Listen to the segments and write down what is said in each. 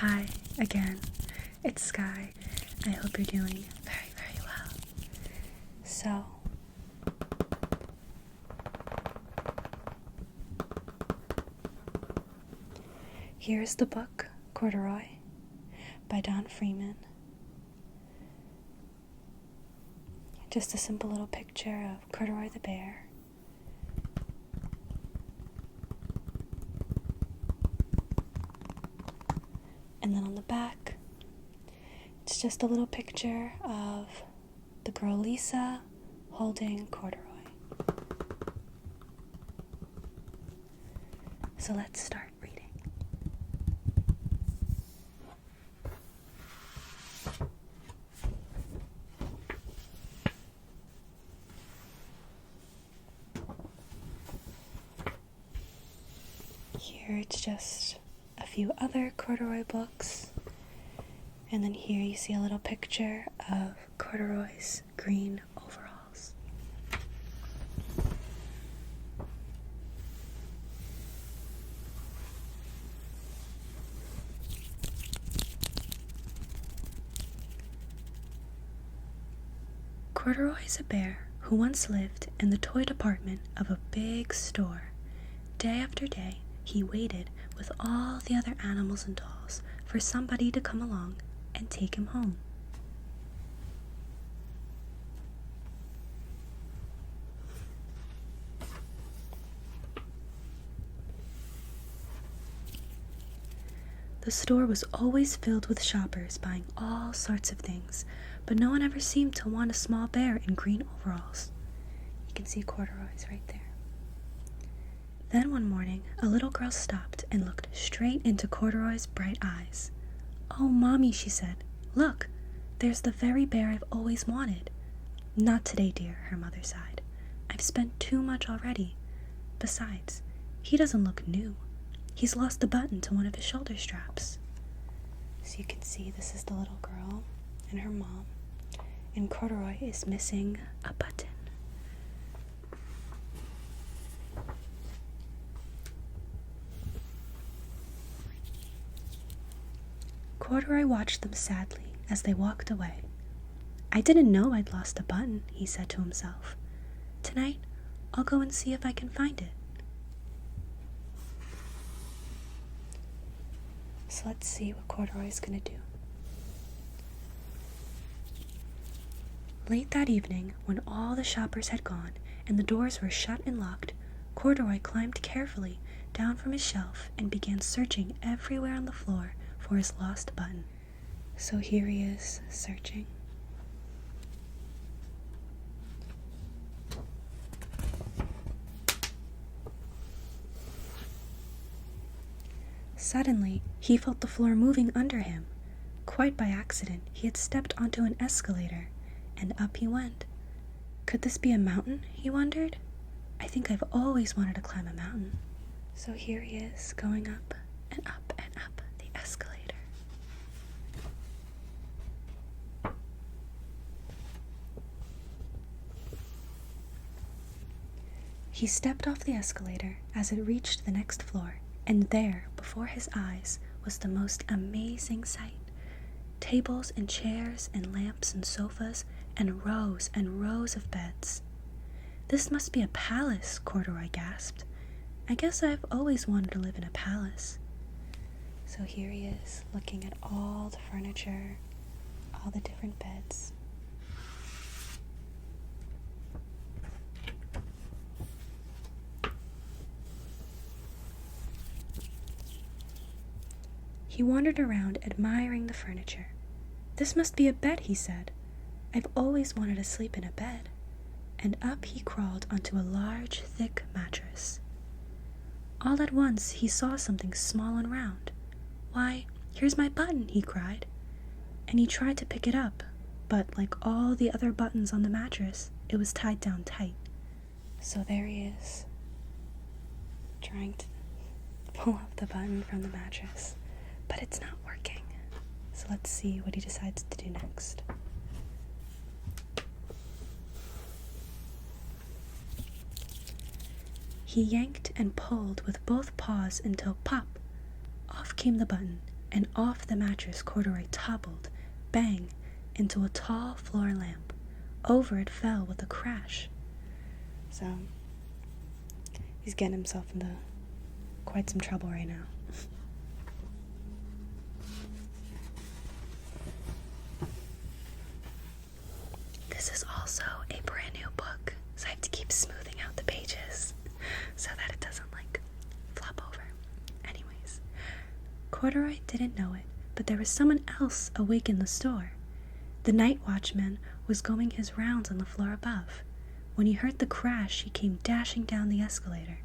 Hi again, it's Sky. I hope you're doing very, very well. So, here's the book, Corduroy, by Don Freeman. Just a simple little picture of Corduroy the bear. And then on the back, it's just a little picture of the girl Lisa holding Corduroy. So let's start reading. Here it's just a few other Corduroy books, and then here you see a little picture of Corduroy's green overalls. Corduroy is a bear who once lived in the toy department of a big store. Day after day, he waited with all the other animals and dolls for somebody to come along and take him home. The store was always filled with shoppers buying all sorts of things, but no one ever seemed to want a small bear in green overalls. You can see Corduroy's right there. Then one morning, a little girl stopped and looked straight into Corduroy's bright eyes. "Oh, Mommy," she said, "look, there's the very bear I've always wanted." "Not today, dear," her mother sighed. "I've spent too much already. Besides, he doesn't look new. He's lost a button to one of his shoulder straps." So you can see this is the little girl and her mom, and Corduroy is missing a button. Corduroy watched them sadly as they walked away. "I didn't know I'd lost a button," he said to himself. "Tonight, I'll go and see if I can find it." So let's see what Corduroy's gonna do. Late that evening, when all the shoppers had gone and the doors were shut and locked, Corduroy climbed carefully down from his shelf and began searching everywhere on the floor for his lost button. So here he is, searching. Suddenly, he felt the floor moving under him. Quite by accident, he had stepped onto an escalator, and up he went. Could this be a mountain, he wondered? I think I've always wanted to climb a mountain. So here he is, going up and up and up the escalator. He stepped off the escalator as it reached the next floor, and there, before his eyes, was the most amazing sight. Tables and chairs and lamps and sofas and rows of beds. "This must be a palace," Corduroy gasped. "I guess I've always wanted to live in a palace." So here he is, looking at all the furniture, all the different beds. He wandered around, admiring the furniture. "This must be a bed," he said. "I've always wanted to sleep in a bed." And up he crawled onto a large, thick mattress. All at once he saw something small and round. "Why, here's my button," he cried. And he tried to pick it up, but like all the other buttons on the mattress, it was tied down tight. So there he is, trying to pull up the button from the mattress, but it's not working. So let's see what he decides to do next. He yanked and pulled with both paws until pop, off came the button, and off the mattress Corduroy toppled, bang, into a tall floor lamp. Over it fell with a crash. So, he's getting himself into quite some trouble right now. This is also a brand new book, so I have to keep smoothing out the pages so that it doesn't flop over. Anyways, Corduroy didn't know it, but there was someone else awake in the store. The night watchman was going his rounds on the floor above. When he heard the crash, he came dashing down the escalator.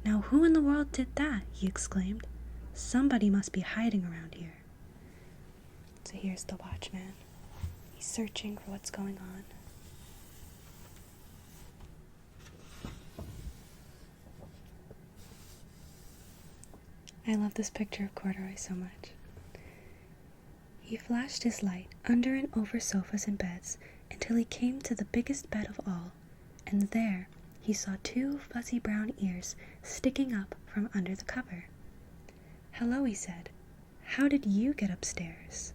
"Now who in the world did that?" he exclaimed. "Somebody must be hiding around here." So here's the watchman. He's searching for what's going on. I love this picture of Corduroy so much. He flashed his light under and over sofas and beds until he came to the biggest bed of all, and there he saw 2 fuzzy brown ears sticking up from under the cover. "Hello," he said. "How did you get upstairs?"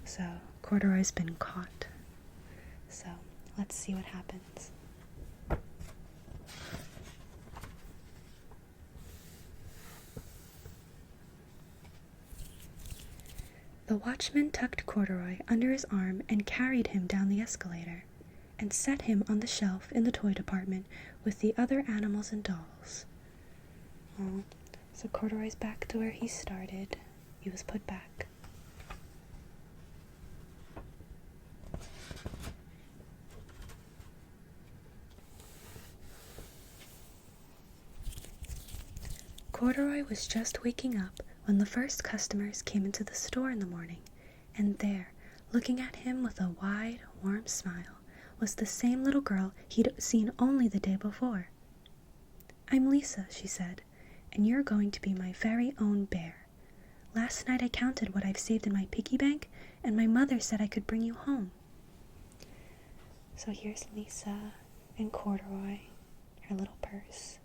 So Corduroy's been caught. So let's see what happens. The watchman tucked Corduroy under his arm and carried him down the escalator, and set him on the shelf in the toy department with the other animals and dolls. Oh, so Corduroy's back to where he started. He was put back. Corduroy was just waking up when the first customers came into the store in the morning, and there, looking at him with a wide, warm smile, was the same little girl he'd seen only the day before. "I'm Lisa," she said, "and you're going to be my very own bear. Last night I counted what I've saved in my piggy bank, and my mother said I could bring you home." So here's Lisa and Corduroy, her little purse,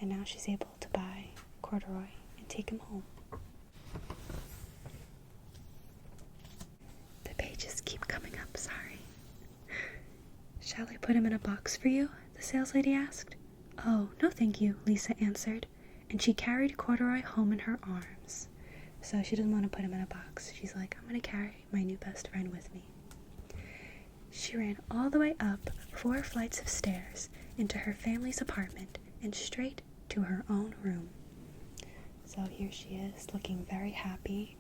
and now she's able to buy Corduroy and take him home. The pages keep coming up, sorry. "Shall I put him in a box for you?" the sales lady asked. "Oh, no thank you," Lisa answered, and she carried Corduroy home in her arms. So she doesn't want to put him in a box. She's like, "I'm going to carry my new best friend with me." She ran all the way up 4 flights of stairs into her family's apartment and straight to her own room. So here she is, looking very happy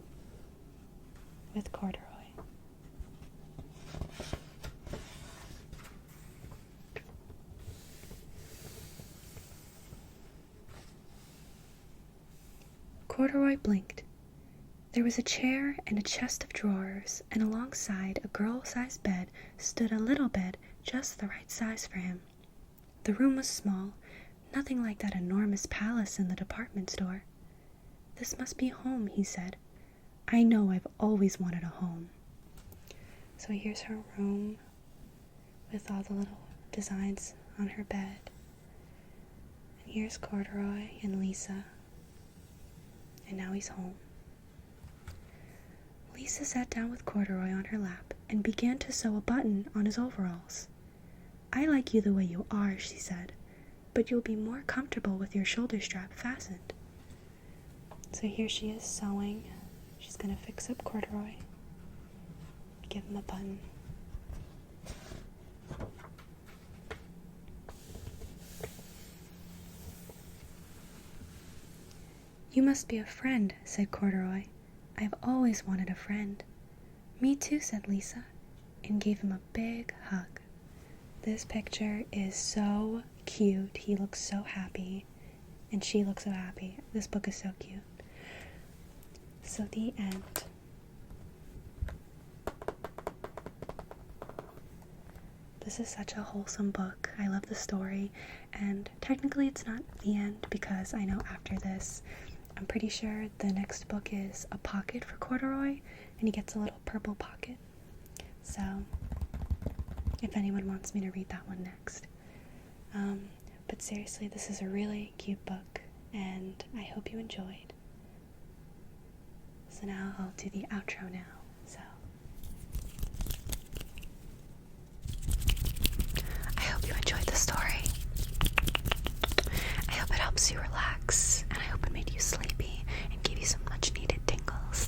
with Corduroy. Corduroy blinked. There was a chair and a chest of drawers, and alongside a girl-sized bed stood a little bed just the right size for him. The room was small, nothing like that enormous palace in the department store. "This must be home," he said. "I know I've always wanted a home." So here's her room with all the little designs on her bed. And here's Corduroy and Lisa. And now he's home. Lisa sat down with Corduroy on her lap and began to sew a button on his overalls. "I like you the way you are," she said, "but you'll be more comfortable with your shoulder strap fastened." So here she is sewing. She's going to fix up Corduroy, give him a button. "You must be a friend," said Corduroy. "I've always wanted a friend." "Me too," said Lisa, and gave him a big hug. This picture is so cute. He looks so happy, and she looks so happy. This book is so cute. So the end. This is such a wholesome book. I love the story, and technically it's not the end because I know after this, I'm pretty sure the next book is a pocket for Corduroy, and he gets a little purple pocket. So, if anyone wants me to read that one next. But seriously, this is a really cute book, and I hope you enjoyed. So now I'll do the outro now. So I hope you enjoyed the story. I hope it helps you relax, and I hope it made you sleepy and gave you some much needed tingles.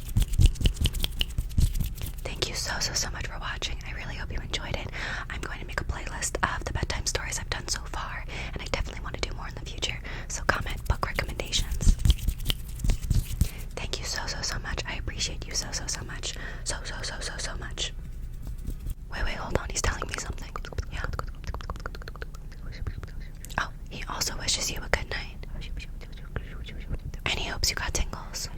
Thank you so much for watching. I really hope you enjoyed it. I'm going to make a playlist of the bedtime stories I've done so far, and I definitely want to do more in the future, so comment book recommendations. Thank you so much. I appreciate you so much. So much. Wait, hold on. He's telling me something. Yeah. Oh, he also wishes you a good night. And he hopes you got tingles.